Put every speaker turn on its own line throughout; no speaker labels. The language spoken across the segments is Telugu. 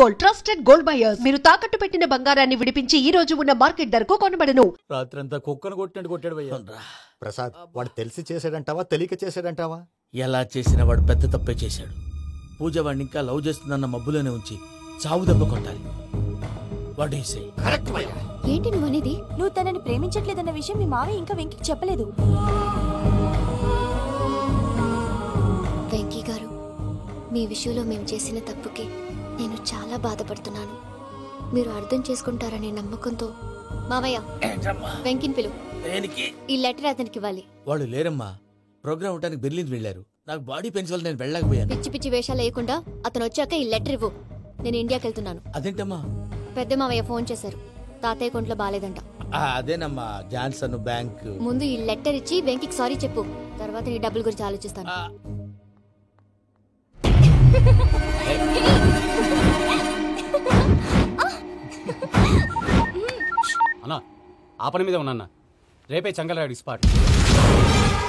Gold, trusted gold buyers. మీరు తాకట్టు పెట్టిన బంగారాన్ని విడిపించి ఈ రోజు ఉన్న మార్కెట్ ధరకు కొనబడను.
రాత్రంతా కుక్కను కొట్టాడు భయ్యా.
ప్రసాద్, వాడు తెలిసి చేసాడంటావా తెలియక చేసాడంటావా?
ఎలా చేసినా వాడు పెద్ద తప్పే చేశాడు. పూజ వాడిని ఇంకా లవ్ చేస్తుందన్న మబ్బులోనే ఉంచి చావు దెబ్బ కొట్టాలి. What you say?
కరెక్ట్ భయ్యా.
ఏంటి నువ్వు అనేది? నువ్వు తనని ప్రేమించట్లేదన్న విషయం మీ మావయ్య ఇంకా వెంకికి చెప్పలేదు.
వెంకీ గారు, మీ విషయంలో మేము చేసిన తప్పుకి నేను చాలా బాధపడుతున్నాను. మీరు అర్థం చేసుకుంటారనే నమ్మకంతో మావయ్య వెంకిని పిలు. ఈ లెటర్ అతనికి ఇవ్వాలి.
వాళ్ళు లేరమ్మా, ప్రోగ్రామ్ అవడానికి బెర్లిన్ వెళ్లారు. నాకు బాడీ పెయిన్స్ వల్ల నేను వెళ్ళలేకపోయాను.
పిచ్చి పిచ్చి వేషాలు వేయకుండా అతను వచ్చాక ఈ లెటర్ ఇవ్వు. నేను ఇండియాకి వెళ్తున్నాను.
అదేంటమ్మా?
పెద్ద మావయ్య ఫోన్ చేశారు. తాతయ్య కొంట్లో బాలేదంట.
అదేనమ్మా, జాన్సన్ బ్యాంక్.
ముందు ఈ లెటర్ ఇచ్చి వెంకికి సారీ చెప్పు. తర్వాత నీ డబ్బుల గురించి ఆలోచిస్తాను.
అన్నా, ఆ పని మీద ఉన్నా. రేపే చెంగల్రాయుడికి స్పాట్.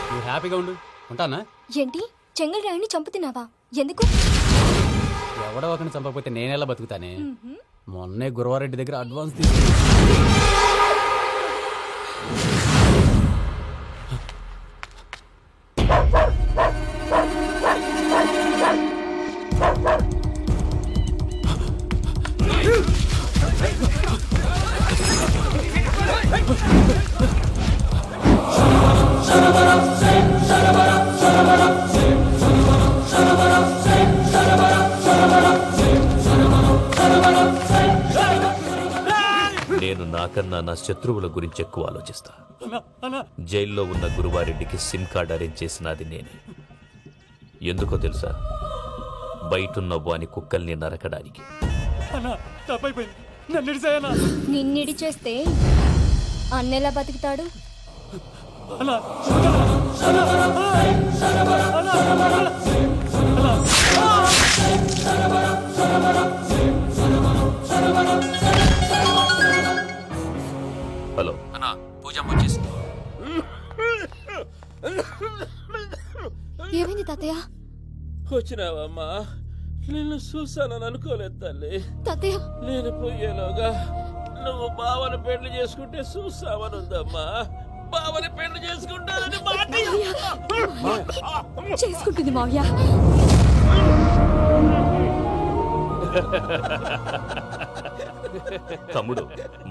నువ్వు హ్యాపీగా ఉండు. ఉంటానా?
ఏంటి, చెంగల్రాయుడిని చంపుతున్నావా? ఎందుకు?
ఎవడో ఒకరిని చంపకపోతే నేనెలా బతుకుతానే? మొన్నే గురవారెడ్డి దగ్గర అడ్వాన్స్ తీసుకు.
నేను నాకన్నా నా శత్రువుల గురించి ఎక్కువ ఆలోచిస్తా. జైల్లో ఉన్న గురువారెడ్డికి సిమ్ కార్డ్ అరేంజ్ చేసినది నేనే. ఎందుకో తెలుసా? బయటున్న వాని కుక్కల్ని నరకడానికి.
నిన్నిడి చేస్తే అన్నెలా బతుకుతాడు?
హలో అన్నా, పూజమ్మ వచ్చేసింది.
ఏమైంది తాతయ్య?
వచ్చినావమ్మా? నిన్ను చూసానని అనుకోలేదు తల్లి.
తాతయ్య,
నేను పోయేలోగా నువ్వు బావని పెళ్లి చేసుకుంటే చూసావని ఉందమ్మా. బావని పెళ్లి చేసుకుంటానని
చేసుకుంటుంది మావయ్య.
తమ్ముడు,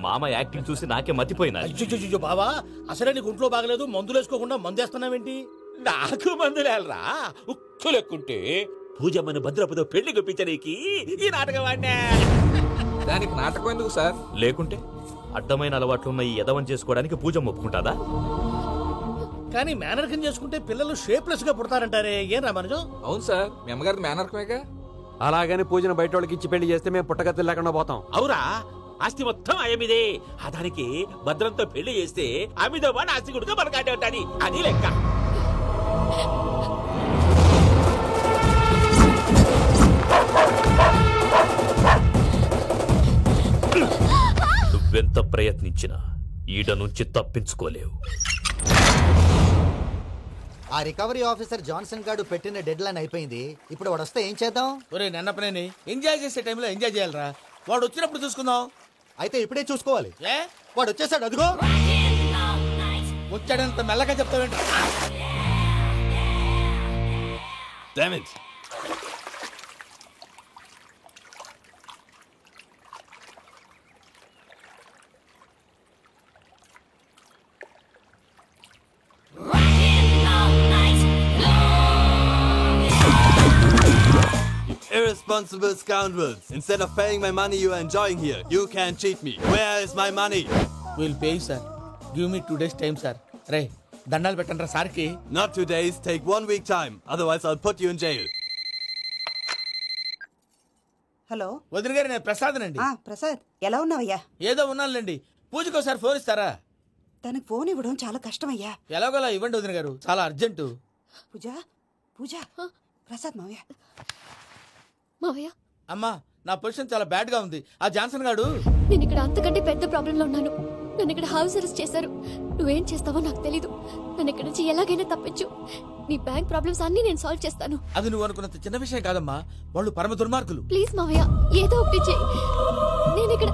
మామ యాక్టింగ్ చూసి నాకే మతిపోయినా.
బావా, అసలే నీకు ఒంట్లో బాగలేదు, మందులు వేసుకోకుండా మందేస్తున్నావేంటి? నాకు మందులేరా? ఉక్కు లెక్కుంటే పూజమ్మని భద్రపదో పెళ్లి గుప్పించడానికి ఈ నాటకం వాడినా.
దానికి నాటకం ఎందుకు సార్?
లేకుంటే అడ్డమైన అలవాట్లున్న ఈ యదవం చేసుకోవడానికి పూజమ్మ ఒప్పుకుంటాదా?
కానీ మేనర్కం చేసుకుంటే పిల్లలు షేప్లెస్ గా పుడతారంటారే, ఏం రామానుజం?
అవును సార్, మీ అమ్మగారిది మేనర్కమేగా.
అలాగని పూజను బయట వాళ్ళకి ఇచ్చి పెళ్లి చేస్తే మేము పుట్టగతులు లేకుండా పోతాం.
అవురా, ఆస్తి మొత్తం ఆయమిదే. దానికి భద్రంతో పెళ్లి చేస్తే ఆమెతో పాటు ఆస్తి గుడిగా మనకాడే ఉంటాది. అది లెక్క.
నువ్వెంత ప్రయత్నించినా ఈడ నుంచి తప్పించుకోలేవు.
ఆ రికవరీ ఆఫీసర్ జాన్సన్ గారు పెట్టిన డెడ్ లైన్ అయిపోయింది. ఇప్పుడు వాడు వస్తే ఏం చేద్దాం?
ఒరే నన్నపనేని, ఎంజాయ్ చేసే టైంలో ఎంజాయ్ చేయాలరా. వాడు వచ్చినప్పుడు చూసుకుందాం.
అయితే ఇప్పుడే చూసుకోవాలి.
ఏ,
వాడు వచ్చేసాడు, అదిగో.
వచ్చాడంత మెల్లగా చెప్తావేంటి?
Damn it.
Irresponsible scoundrels. Instead of paying my money you are enjoying here, you can cheat me. Where is my money?
We'll pay you, sir. Give me 2 days time, sir. Ray, దండాలు పెట్టండి రా సార్కి.
Not 2 days, take 1 week time. Otherwise I'll put you in jail.
Hello
వదిన గారు, నేను ప్రసాదనండి.
ప్రసాద్, ఎలా ఉన్నావయ్యా?
ఏదో ఉన్నానులేండి. పూజకి ఒకసారి ఫోన్ ఇస్తారా?
తనకు ఫోన్ ఇవ్వడం చాలా కష్టమయ్యా.
ఎలాగోలా ఇవ్వండి వదిన గారు, చాలా అర్జెంటు.
పూజ పూజ, ప్రసాద్ మావయ్య.
మావయ్య,
అమ్మా, నా పొజిషన్ చాలా బ్యాడ్ గా ఉంది. ఆ జాన్సన్ గాడు.
నేను ఇక్కడ అంతకంటే పెద్ద ప్రాబ్లంలో ఉన్నాను. నన్ను ఇక్కడ హౌస్ అరెస్ట్ చేశారు. నువ్వేం చేస్తావో నాకు తెలీదు. నన్ను ఇక్కడ నుంచి ఎలాగైనా తప్పించు. నీ బ్యాంక్ ప్రాబ్లమ్స్ అన్ని నేను సాల్వ్ చేస్తాను.
అది నువ్వు అనుకున్నంత చిన్న విషయం కాదమ్మా. వాళ్ళు పరమ దుర్మార్గులు.
ప్లీజ్ మావయ్య, ఏదో ఒకటి చెయ్యి. నేను ఇక్కడ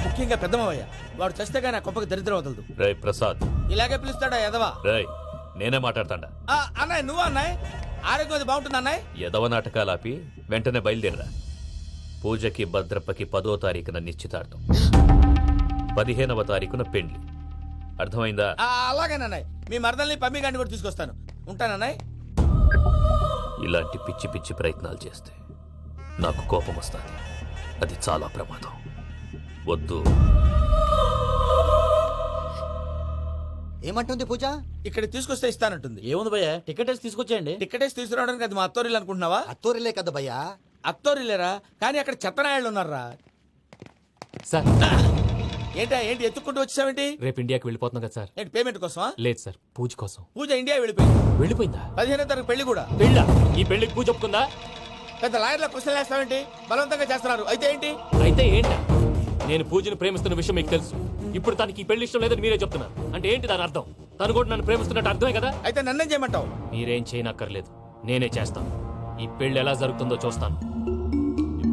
ముఖ్యంగా పెద్ద మావయ్య, వాడు చస్తే గానీ ఆ కొంపకి దరిద్రం వదలదు.
రేయ్ ప్రసాద్,
ఇలాగే పిలుస్తాడా ఎదవా?
రేయ్ నేనే మాట్లాడతాడా?
అన్నయ్య నువ్వు అన్నాయ్, ఆరోగ్యం అది బాగుంటుంది అన్నాయ్.
ఎదవ నాటకాలు ఆపి వెంటనే బయలుదేరరా. పూజకి భద్రప్పకి 10వ తారీఖున నిశ్చితార్థం, 15వ తారీఖున పెండ్లి. అర్థమైందా?
అలాగేనన్నాయ్. మీ మరదల్ని పమ్మి గాండి కూడా తీసుకొస్తాను. ఉంటానన్నాయ్.
ఇలాంటి పిచ్చి పిచ్చి ప్రయత్నాలు చేస్తే నాకు కోపం వస్తుంది. అది చాలా ప్రమాదం. వద్దు.
ఏమంటుంది పూజ?
ఇక్కడ తీసుకొస్తే ఇస్తానంటుంది.
ఏముంది భయ్యా, టికెట్ వేసి తీసుకొచ్చేయండి.
టికెట్ వేసి తీసుకురావడానికి అది మా అత్తోరిల్లు అనుకుంటున్నావా?
అత్తూరిలే కదా భయ్యా.
అత్తోరిల్లేరా, కానీ అక్కడ చెత్తనాయాళ్ళు ఉన్నారా.
సార్
ఏంటి ఎత్తుక్కుంటూ వచ్చావేంటి?
రేపు ఇండియాకి వెళ్ళిపోతున్నాం కదా సార్.
ఏంటి పేమెంట్ కోసమా?
లేదు సార్, పూజ కోసం.
పూజ ఇండియా వెళ్ళిపోయింది.
వెళ్ళిపోయిందా?
15వ తారీఖు పెళ్లి కూడా.
పెళ్ళా? ఈ పెళ్లికి పూజ ఒప్పుకుందా?
పెద్ద లాయర్ల క్వశ్చన్ వేస్తావేంటి? బలవంతంగా చేస్తున్నారు. అయితే ఏంటి?
అయితే ఏంటా? నేను పూజను ప్రేమిస్తున్న విషయం మీకు తెలుసు. ఇప్పుడు తనకి ఈ పెళ్లి ఇష్టం లేదని మీరే చెప్తున్నారు. అంటే ఏంటి దాని అర్థం? తను కూడా నన్ను ప్రేమిస్తున్నట్టు అర్థమే కదా?
అయితే నన్నేం చేయమంటావు?
మీరేం చేయనక్కర్లేదు, నేనే చేస్తాను. ఈ పెళ్లి ఎలా జరుగుతుందో చూస్తాను.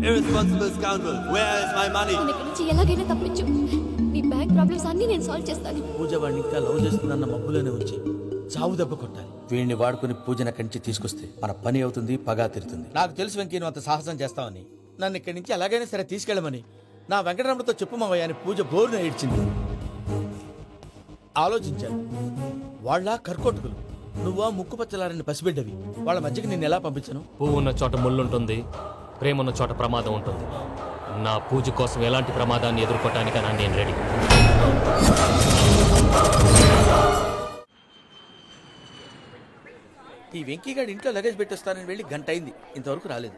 Irresponsible scoundrel, where is my money?
నన్ను ఇక్కడ నుంచి ఎలాగైనా తప్పించు. నీ బ్యాంక్ ప్రాబ్లమ్స్ అన్ని నేను సాల్వ్ చేస్తాను.
పూజ వాడిని ఇంకా లవ్ చేస్తుందన్న మబ్బులోనే ఉంచి చావు దెబ్బ కొట్టాలి. వీడిని వాడుకుని పూజన కంచి తీసుకొస్తే మన పని అవుతుంది, పగా తిరుతుంది. నాకు తెలుసు వెంకీ నువ్వు అంత సాహసం చేస్తావని. నన్ను ఇక్కడి నుంచి ఎలాగైనా సరే తీసుకెళ్ళమని నా వెంకటరమణతో చెప్పు మావయ్య అని పూజ బోరున ఏడ్చింది. ఆలోచించాను. వాళ్ళ కర్కోటకులు, నువ్వా ముక్కుపచ్చలారని పసిబిడ్డవి. వాళ్ళ మధ్యకి నేను ఎలా పంపించను?
పువ్వు ఉన్న చోట ముళ్ళుంటుంది, ప్రేమ ఉన్న చోట ప్రమాదం ఉంటుంది. నా పూజ కోసం ఎలాంటి ప్రమాదాన్ని ఎదుర్కోవటానికైనా నేను రెడీ.
ఈ వెంకీగాడి ఇంట్లో లగేజ్ పెట్టొస్తానని వెళ్ళి గంట అయింది, ఇంతవరకు రాలేదు.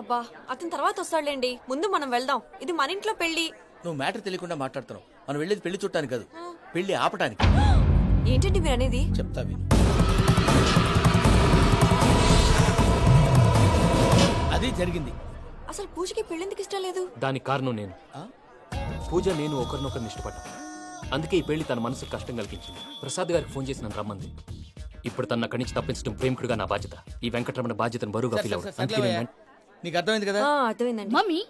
అబ్బా, అతని తర్వాత వస్తాడులేండి. ముందు మనం వెళ్దాం. ఇది మన ఇంట్లో పెళ్లి.
నువ్వు మ్యాటర్ తెలియకుండా మాట్లాడుతున్నావు. మనం వెళ్ళేది పెళ్లి చుట్టానికి కాదు, పెళ్లి ఆపటానికి.
ఏంటండి మీరు అనేది?
చెప్తా విను. అది జరిగింది.
అసలు పూజకి పెళ్ళెందుకు ఇష్టం లేదు?
దానికి కారణం నేను. పూజ నేను ఒకరినొకరిని ఇష్టపడ్డా. అందుకే ఈ పెళ్లి తన మనసుకు కష్టం కలిగించింది. ప్రసాద్ గారికి ఫోన్ చేసి నన్ను రమ్మంది. ఇప్పుడు తన అక్కడి నుంచి తప్పించడం ప్రేమికుడుగా నా బాధ్యత. ఈ వెంకటరమణ బాధ్యతను బరువుగా ఫీల్ అవ్వడం.
నీకు అర్థమైంది కదా?
అర్థమైందండి.
మమ్మీ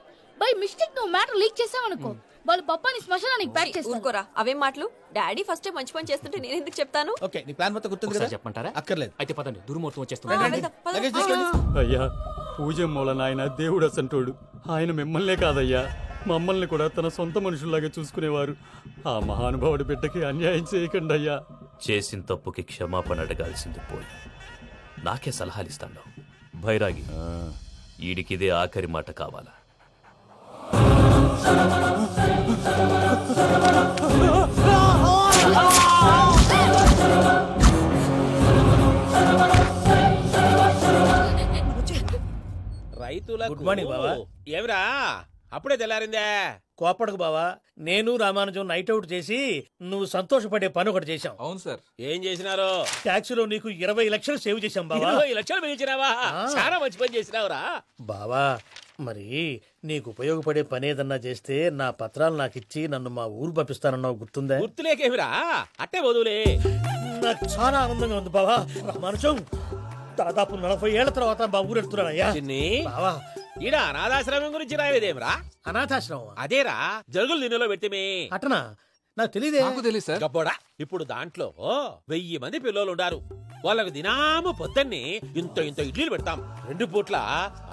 బై మిస్టేక్ నువ్వు మ్యాటర్ లీక్ చేసావనుకో, వాళ్ళు పప్పాని శ్మశానానికి ప్యాక్ చేస్తారు.
ఊరుకోరా, అవే మాటలు. డాడీ ఫస్ట్ మంచి పని చేస్తుంటే నేను ఎందుకు చెప్తాను?
ఓకే, నీ ప్లాన్ మొత్తం గుర్తుంది కదా?
చెప్పమంటారా?
అక్కర్లేదు.
అయితే పదండి, దుర్ముహూర్తం
రండి,
వచ్చేస్తుంది.
రండి. లగేజ్ తీసుకెళ్ళి.
అయ్యా, పూజ మూలన ఆయన దేవుడు అసంటోడు. ఆయన మిమ్మల్నే కాదయ్యా, మమ్మల్ని కూడా తన సొంత మనుషుల్లాగా చూసుకునేవారు. ఆ మహానుభావుడి బిడ్డకి అన్యాయం చేయకండి అయ్యా.
చేసిన తప్పుకి క్షమాపణ అడగాల్సింది పోయి నాకే సలహాలు ఇస్తాను. భైరాగి, ఈడికిదే ఆఖరి మాట కావాలా?
రైతుల గుడ్ మార్నింగ్ బావా. ఏమిరా అప్పుడే తెల్లారిందే? కోపడకు బావా. నేను రామానుజం నైట్ అవుట్ చేసి నువ్వు సంతోషపడే పని ఒకటి చేశాం.
అవును సార్.
ఏం చేసినారు? ట్యాక్సీలో నీకు 20 లక్షలు సేవ్ చేశాం బావా.
20 లక్షలు మిగిల్చినావా? చాలా మంచి పని చేసినావురా
బావా. మరి నీకు ఉపయోగపడే పని ఏదన్నా చేస్తే నా పత్రాలు నాకు ఇచ్చి నన్ను మా ఊరు పంపిస్తానన్నావు, గుర్తుందా?
గుర్తులేకేమిరా, అట్టే వదులే.
నాకు చాలా ఆనందంగా ఉంది బావా. రామానుజం దాదాపు 40 ఏళ్ల తర్వాత మా ఊరు వెళ్తున్నానయ్యా. బావా,
ఈడ అనాథాశ్రమం గురించి రావేదేమిరా?
అనాథాశ్రమం
అదేరా, జరుగులు దీనిలో పెట్టిమే.
అటనా? నాకు తెలియదే.
నాకు తెలియదు సార్.
గబ్బోడా, ఇప్పుడు దాంట్లో 1000 మంది పిల్లలు ఉండారు. వాళ్ళకు దినాము పొద్దున్నే ఇంత ఇంత ఇడ్లీలు పెడతాం. 2 పూట్ల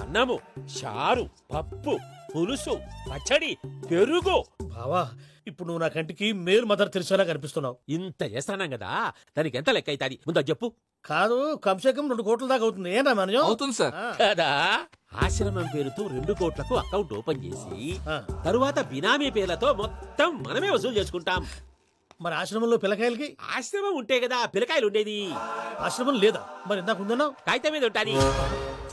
అన్నము, చారు, పప్పు, పులుసు, పచ్చడి, పెరుగు.
బావా, ఇప్పుడు నువ్వు నా కంటికి మేలు మదర్ తెలిసేలా కనిపిస్తున్నావు.
ఇంత చేస్తానం కదా, దానికి ఎంత లెక్క అవుతుంది ముందు చెప్పు.
కాదు, కమ్సేకం 2 కోట్ల దాకా అవుతుంది. ఏం రామానుజం?
అవుతుంది సార్.
కదా, ఆశ్రమం పేరుతో 2 కోట్లకు అకౌంట్ ఓపెన్ చేసి తరువాత బినామీ పేర్లతో మొత్తం మనమే వసూలు చేసుకుంటాం.
మరి ఆశ్రమంలో పిల్లకాయలకి?
ఆశ్రమం ఉంటే కదా పిల్లకాయలు ఉండేది.
ఆశ్రమం లేదా? మరి ఇందాక ఉందన్నావు.
కాగితం మీద ఉంటాది.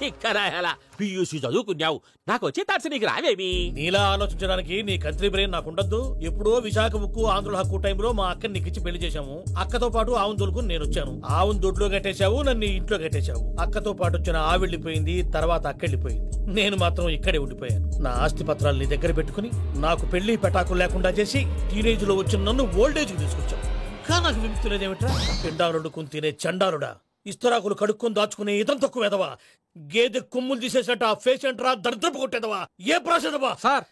తిక్కరాయాలా పియూసీ చదువుకున్నావు నాకు వచ్చే తాట్స్ నీకు రావేమి.
నీలా ఆలోచించడానికి నీ కంత్రి బ్రెయిన్ నాకు ఉండద్దు. ఎప్పుడో విశాఖ ఉక్కు ఆంధ్రుల హక్కు టైంలో మా అక్కని నీకిచ్చి పెళ్లి చేశాము. అక్కతో పాటు ఆవును దొడుకు నేను వచ్చాను. ఆవును దొడ్లో కట్టేశావు, నన్ను ఇంట్లో కట్టేశావు. అక్కతో పాటు వచ్చిన ఆవిళ్ళిపోయింది, తర్వాత అక్కెళ్ళిపోయింది. నేను మాత్రం ఇక్కడే ఉండిపోయాను. నా ఆస్తి పత్రాలు నీ దగ్గర పెట్టుకుని నాకు పెళ్లి పెటాకులు లేకుండా చేసి టీనేజ్ లో వచ్చిన నన్ను ఓల్డేజ్ కి తీసుకొచ్చావు. కానీ నాకు విముక్తి లేదేమిట్రా? పిండారుడుకుని తినే చండారుడా, ఇస్తరాకులు కడుక్కొని దాచుకునే ఇతం తక్కువ ఎదవా, గేదె కొమ్ములు తీసేసట ఆ పేషెంట్ రా దరిద్రపు కొట్టేదవా, ఏ ప్రాసెదవా?
సార్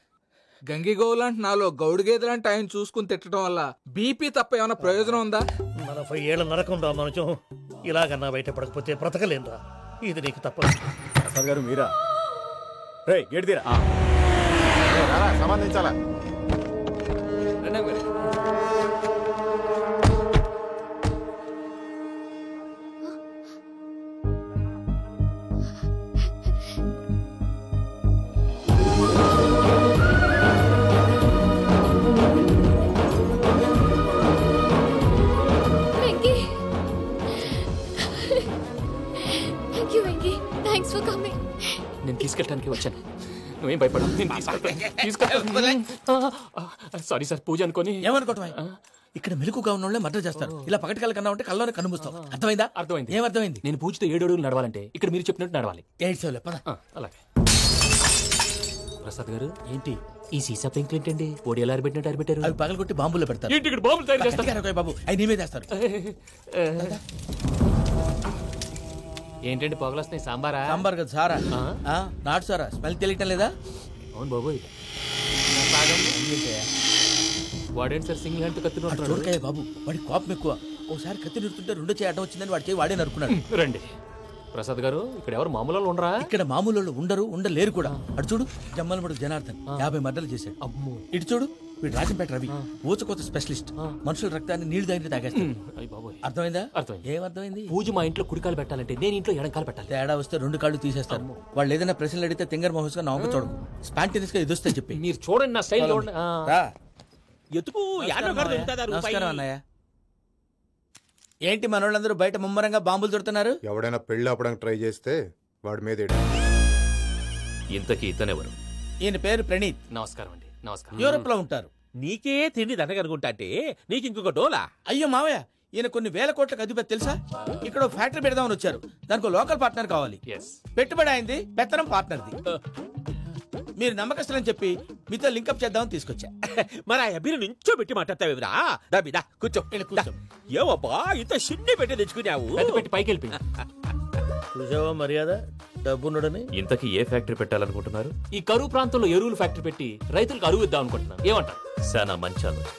గంగిగోవులాంటి నాలో గౌడు గేదెలాంటి ఆయన చూసుకుని తిట్టడం వల్ల బీపీ తప్ప ఏమైనా ప్రయోజనం ఉందా?
40 ఏళ్ల నరకం రా మనుషం. ఇలాగన్నా బయటపడకపోతే బ్రతకలేనురా. ఇది నీకు తప్పదు.
ప్రసాద్ గారు మీరా? రే గేట్ తీరా, సంబంధించాలా?
నేను తీసుకెళ్ళడానికి వచ్చాను, నువ్వేం భయపడవు. సారీ సార్, పూజ అనుకోని.
ఏమనుకోవటం? ఇక్కడ మెలుకుగా ఉన్న వాళ్ళే మర్డర్ చేస్తారు. ఇలా పగటి కళ్ళ కన్నా ఉంటే కళ్ళలోనే కనుమూస్తావు. అర్థమైందా?
అర్థమైంది.
ఏమర్థమైంది?
నేను పూజతో 7 అడుగులు నడవాలంటే ఇక్కడ మీరు చెప్పినట్టు నడవాలి.
8 సేవలే పద.
అలాగే. ప్రసాద్ గారు ఏంటి ఈ సీసా పెంకులు ఏంటండి? పొడి ఎలా అరబెట్టినట్టు అరబెట్టారు?
అవి పగలగొట్టి బాంబులో పెడతారు.
ఏంటి ఇక్కడ బాంబులు తయారు చేస్తారు?
బాబు అవి నీమే చేస్తారు.
ఏంటండి పొగలొస్తున్నాయి? సాంబారా?
సాంబార్ కదా సారా, నాటు సారా. స్మెల్ తెలియటం లేదా?
అవును బాబోయ్. వాడేంటి సార్ సింగిల్ హ్యాండ్ కత్తి
చూడకాయ బాబు, వాడి కోపం ఎక్కువ. ఒకసారి కత్తి నిరుతుంటే 2 చేయి అడ్డం వచ్చిందని వాడి చేయి వాడే నరుకున్నాడు.
రండి ప్రసాద్ గారు, ఇక్కడ ఎవరు మామూలు వాళ్ళు ఉండరా?
ఇక్కడ మామూలు వాళ్ళు ఉండరు, ఉండలేరు కూడా. అటు చూడు, జమ్మలమడు జనార్దన్ 50 మర్డర్లు చేశాడు. ఇటు చూడు, వీడు రాజంపేట రవి ఊచకోత స్పెషలిస్ట్. మనుషుల రక్తాన్ని నీళ్లు దగ్గర తాగేస్తాడు. అర్థమైందా? ఏమర్థమైంది?
పూజ మా ఇంట్లో కుడికాలు పెట్టాలంటే నేను ఇంట్లో ఎడంకాలు పెట్టాలి.
తేడా వస్తే 2 కాళ్ళు తీసేస్తారు. వాళ్ళు ఏదైనా ప్రశ్నలు అడిగితే తింగర్ మహోస్ గా నవ్వు చూడకు, స్పాంటినియస్ గా ఎదుస్తా చెప్పి.
మీరు చూడండి నా స్టైల్.
ఎతుకు
నమస్కారం అన్నయ్య. ఏంటి మనోళ్ళందరూ బయట ముమ్మరంగా బాంబులు దొరుకుతున్నారు?
ఎవడైనా పెళ్లి ఆపడానికి ట్రై చేస్తే వాడి మీద.
ఇంతకీ ఇతనెవరు?
ఈయన పేరు ప్రణీత్.
నమస్కారం అండి. నమస్కారం.
యూరోప్ లో ఉంటారు.
నీకే తిండి దండగనుకుంటా అంటే నీకు ఇంకొక డోలా?
అయ్యో మావయ్య, ఈయన కొన్ని వేల కోట్లకు అధిపతి తెలుసా? ఇక్కడ ఫ్యాక్టరీ పెడదామని వచ్చారు. దానికి లోకల్ పార్ట్నర్ కావాలి. పెట్టుబడి అయింది, పెత్తనం పార్ట్నర్ది. మీరు నమ్మకస్తులని చెప్పి మీతో లింకప్ చేద్దామని తీసుకొచ్చా.
మరి ఆ అబ్బిని నుంచో పెట్టి మాట్లాడతావేమిరా? దాబిదా కూర్చో. ఏవబ్బా ఇంత సిన్ని పెట్టి తెచ్చుకున్నావు?
పెట్టి పైకి వెళ్ళి
చూసావా మర్యాద డబ్బున్నడని.
ఇంతకీ ఏ ఫ్యాక్టరీ పెట్టాలనుకుంటున్నారు?
ఈ కరువు ప్రాంతంలో ఎరువులు ఫ్యాక్టరీ పెట్టి రైతులకు అరువు ఇద్దాం అనుకుంటున్నాను. ఏమంటారు?
శానా మంచి ఆలోచన.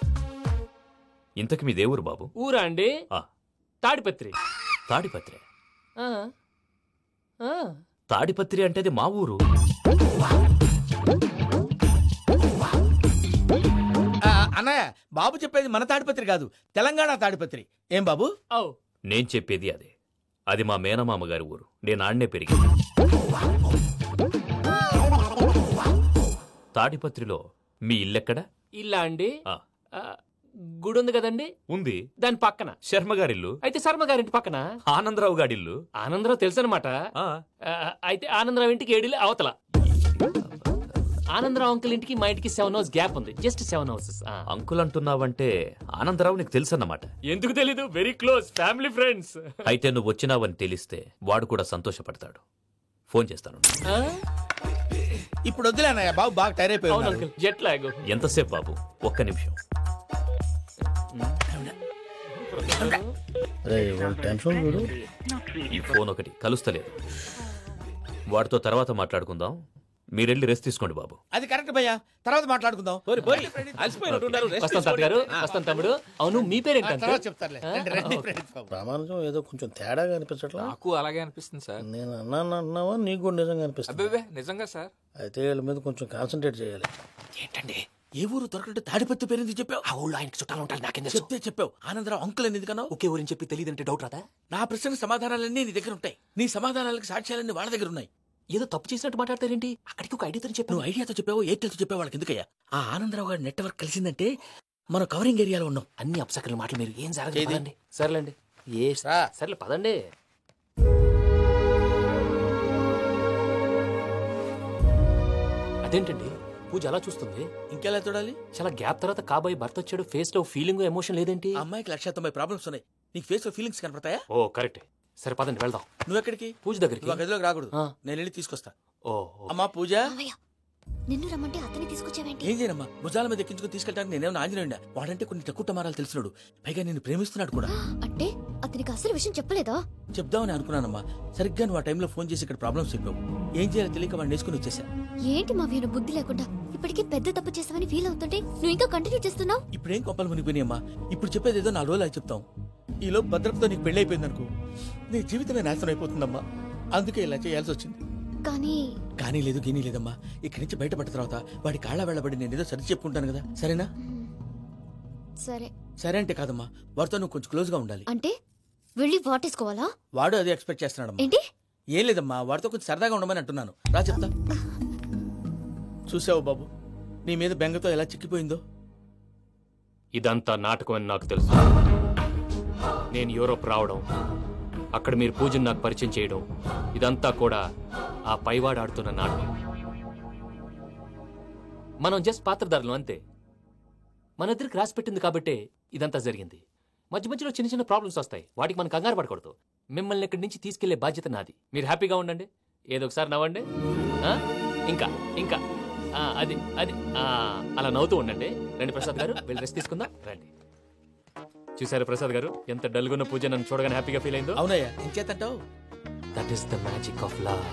ఇంతకి మీ దేవురు బాబు?
ఊరా అండి? తాడిపత్రి.
తాడిపత్రి? తాడిపత్రి అంటే అది మా ఊరు.
అన్నయ్య, బాబు చెప్పేది మన తాడిపత్రి కాదు, తెలంగాణ తాడిపత్రి. ఏం బాబు?
నేను చెప్పేది అదే. అది మా మేనమామ గారి ఊరు. నేను ఆడనే పెరిగింది. తాడిపత్రిలో మీ ఇల్లెక్కడ?
ఇల్లా అండి? గుడి ఉంది కదండి?
ఉంది.
దాని పక్కన
శర్మగారిల్లు.
అయితే శర్మగారింటి పక్కన
ఆనందరావు గారిల్లు.
ఆనందరావు తెలుసు అనమాట. అయితే ఆనందరావు ఇంటికి 7 ఇల్లు అవతల. ఆనందరావు అంకుల్ ఇంటికి మా ఇంటికి 7 హౌస్ గ్యాప్ ఉంది. Just 7 houses.
అంకుల్ అంటున్నావంటే ఆనందరావు నీకు తెలుసు అన్నమాట.
ఎందుకు తెలీదు? Very close family friends.
అయితే నువ్వు వచ్చినావని తెలిస్తే వాడు కూడా సంతోషపడతాడు. ఫోన్ చేస్తాను.
ఇప్పుడు వద్దులే అన్నయ్య, బాబు బాగా టైర్ అయిపోయాడు.
Jet lag.
ఎంతసేపు బాబు? 1 నిమిషం. ఈ ఫోన్ ఒకటి కలుస్తలేదు. వాడితో తర్వాత మాట్లాడుకుందాం. మీరెళ్ళి రెస్ట్ తీసుకోండి బాబు.
అది కరెక్ట్ భయ్యా, తర్వాత మాట్లాడుకుందాం.
అవును, మీ పేరేంటంటే?
ప్రామాణికం ఏదో కొంచెం తేడాగా అనిపించట్లా?
నాకు అలాగే అనిపిస్తుంది సార్.
నేను అన్నావా నీకు కూడా నిజంగా అనిపిస్తుంది?
నిజంగా సార్.
అయితే వీళ్ళ మీద కొంచెం కాన్సన్ట్రేట్ చేయాలి.
ఏంటండి ఏ ఊరు దొరకట్టు తాడిపత్రి పేరు ఎందుకు చెప్పావు?
ఆ ఊళ్ళో ఆయనకి చుట్టాలు ఉంటారు. నాకేం
చెప్తే చెప్పావు. ఆనందరావు అంకుల్ అని ఎందుకన్నావు?
ఒకే ఊరిని చెప్పి తెలియదంటే డౌట్ రాదా?
నా ప్రశ్నకు సమాధానాలన్నీ నీ దగ్గర ఉంటాయి. నీ సమాధానాలకు సాక్ష్యాలన్నీ వాళ్ళ దగ్గర ఉన్నాయి.
ఏదో తప్పు చేసినట్టు మాట్లాడతారేంటి? అక్కడికి ఒక ఐడియాతో చెప్పావు.
నువ్వు ఐడియాతో చెప్పావు, ఎయిర్టెల్తో చెప్పావు. వాళ్ళకి ఎందుకయ్యా? ఆ ఆనందరావు గారి నెట్వర్క్ కలిసిందంటే మనం కవరింగ్ ఏరియాలో ఉన్నాం.
అన్ని అప్సకర్ల మాటలు మీరు ఏం జరగదండి. సర్లేండి. సర్లే పదండి. అదేంటండి పూజ అలా చూస్తుంది?
ఇంకెలా చూడాలి?
చాలా గ్యాప్ తర్వాత కాబోయే భర్త వచ్చాడు, ఫేస్ లో ఫీలింగ్ ఎమోషన్ లేదేంటి?
ఆ అమ్మాయికి 190 ప్రాబ్లమ్స్ ఉన్నాయి, నీకు ఫేస్ లో ఫీలింగ్స్ కనపడతాయా?
ఓ కరెక్టే. సరే పదండి వెళ్దాం.
నువ్వెక్కడికి?
పూజ దగ్గరికి.
నువ్వు ఆ గదిలోకి రాకూడదు, నేను వెళ్ళి తీసుకొస్తా.
ఓ
అమ్మా పూజ.
నిన్ను రమ్మంటే అతన్ని తీసుకొచ్చావేంటి?
ఏం చేయనమ్మా, భుజాల మీద ఎక్కించుకుని తీసుకెళ్ళడానికి నేనేమన్నా ఆంజనేయుడా? వాడంటే కొన్ని తక్కువ టమారాలు తెలిసినాడు, పైగా నేను ప్రేమిస్తున్నాడు కూడా.
అంటే అతనికి అసలు విషయం చెప్పలేదా?
చెప్దామని అనుకున్నానమ్మా, సరిగ్గా నువ్వు ఆ టైంలో ఫోన్ చేసి ఇక్కడ ప్రాబ్లమ్స్ చెప్పావు. ఏం చేయాలో తెలియక వాడిని వేసుకుని వచ్చేసా.
ఏంటి మావయ్య బుద్ధి లేకుండా ఇప్పటికీ పెద్ద తప్పు చేస్తావని ఫీల్ అవుతుంటే నువ్వు ఇంకా కంటిన్యూ చేస్తున్నావు?
ఇప్పుడేం కొప్పలు మునిగిపోయినాయమ్మా, ఇప్పుడు చెప్పేది ఏదో 4 రోజులు అది చెప్తాం. ఈలో భద్రతతో నీకు పెళ్లి అయిపోయింది అనుకో, నీ జీవితమే నాశనం అయిపోతుందమ్మా. అందుకే ఇలా చేయాల్సి వచ్చింది. కానీ లేదు గీనీ లేదమ్మా, ఇక్కడి నుంచి బయటపడ్డ తర్వాత వాడి కాళ్ళ వెళ్ళబడి నేను ఏదో సరి చెప్పుకుంటాను కదా, సరేనా?
సరే
సరే అంటే కాదమ్మా, వాడితో నువ్వు కొంచెం క్లోజ్ గా ఉండాలి.
అంటే వెళ్ళి వాటేసుకోవాలా?
వాడు అదే ఎక్స్పెక్ట్ చేస్తున్నాడమ్మా.
ఏంటి?
ఏం లేదమ్మా, వాడితో కొంచెం సరదాగా ఉండమని అంటున్నాను. రా చెప్తా. చూసావు బాబు, నీ మీద బెంగతో ఎలా చిక్కిపోయిందో.
ఇదంతా నాటకం అని నాకు తెలుసు. నేను యూరోప్ రావడం, అక్కడ మీరు పూజను నాకు పరిచయం చేయడం, ఇదంతా కూడా ఆ పైవాడు ఆడుతున్న నాటకం. మనం జస్ట్ పాత్రధారులు అంతే. మన ఇద్దరికి రాసి పెట్టింది కాబట్టే ఇదంతా జరిగింది. మధ్య మధ్యలో చిన్న చిన్న ప్రాబ్లమ్స్ వస్తాయి, వాటికి మనం కంగారు పడకూడదు. మిమ్మల్ని ఇక్కడి నుంచి తీసుకెళ్లే బాధ్యత నాది. మీరు హ్యాపీగా ఉండండి, ఏదో ఒకసారి నవ్వండి. ఇంకా ఇంకా అది అది అలా నవ్వుతూ ఉండండి. రండి ప్రసాద్ గారు, వెళ్ళి రెస్ట్ తీసుకుందాం. రండి. చూసారా ప్రసాద్ గారు, ఎంత డల్గున్న పూజ నన్ను చూడగానే హ్యాపీగా ఫీల్ అయిందో?
అవునయ్యా, ఇంకేతంటావు?
That is the magic of love.